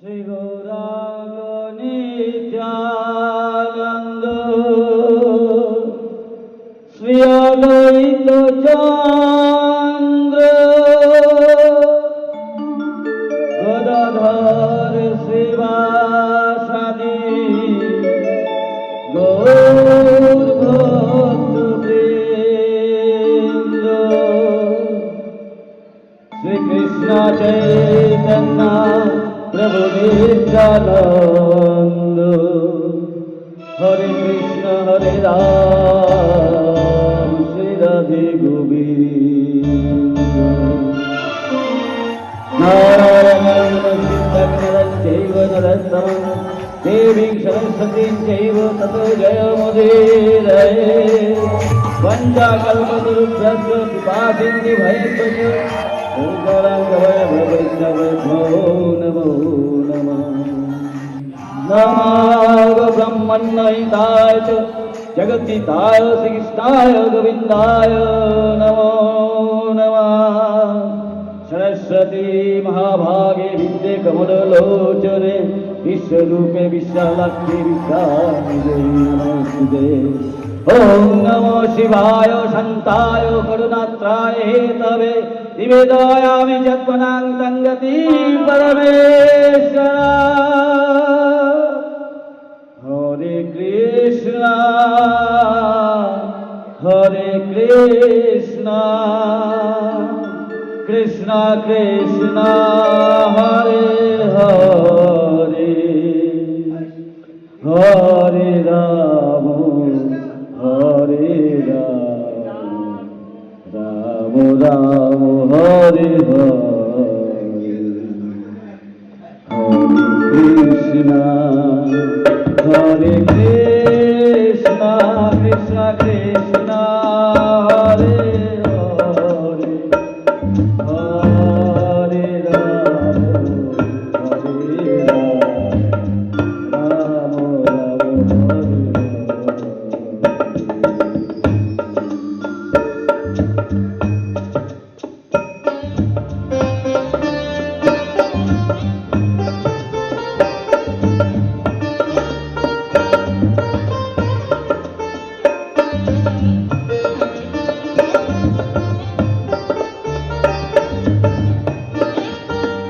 শ্রী গৌরাঙ্গ নিত্যানন্দ শ্রী অদ্বৈত চন্দ্র গদাধর শিবাসাদি গৌর ভক্তবৃন্দ শ্রীকৃষ্ণ চৈতন্য প্রভু নিত্যানন্দ হরে কৃষ্ণ হরে রাম শ্রী রাধে গোবিন্দ নারায়ণ নরসিংহ নরোত্তমঃ দেবীং সরস্বতীং চৈব ততো জয়ముదীরये वंजाकल्पतरुभ्यश्च कृपासिन्धुभ्यश्च नमो नमः नमो ब्रह्मण्यहिताय च जगद्धिताय श्रीकृष्णाय गोविन्दाय नमो नमः सरस्वती महाभागे विद्ये कमललोचने विश्वरूपे विश्वलक्ष्मी विद्यानिधे नमोस्तुते ओम नमो शिवाय शान्ताय करुणात्राय हेतवे निवेदयामि जत्मनां तंगति परमेश्वर हरे कृष्ण कृष्ण कृष्ण हरे हरे हरे राम हरे राम राम राम हरे हरे हरे कृष्ण कृष्ण कृष्ण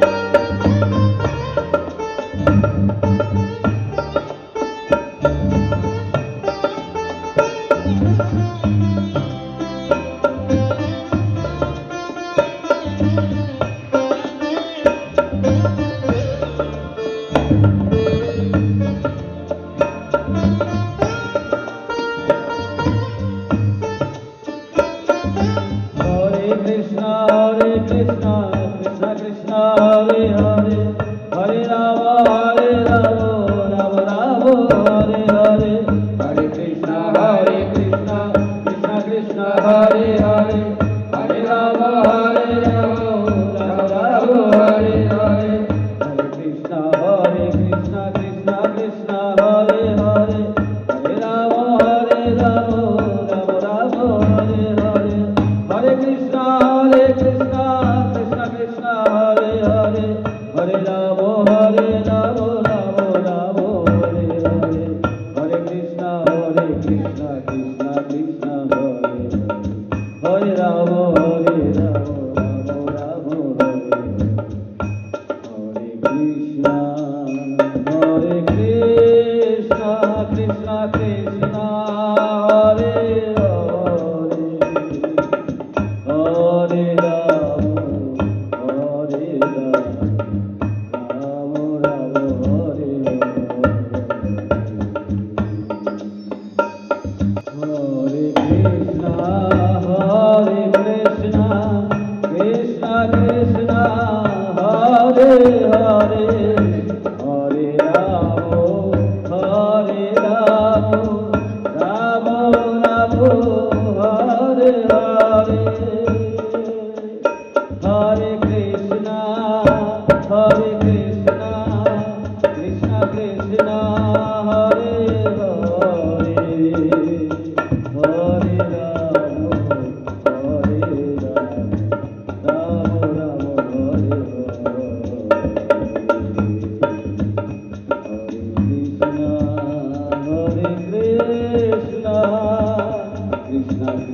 हरे हरे हरे राम राम राम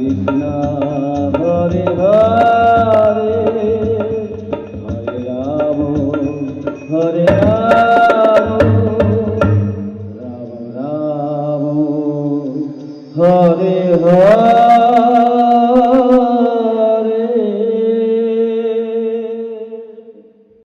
কৃষ্ণ হরে হরে হরে রাম হরে রাম রাম রাম হরে হরে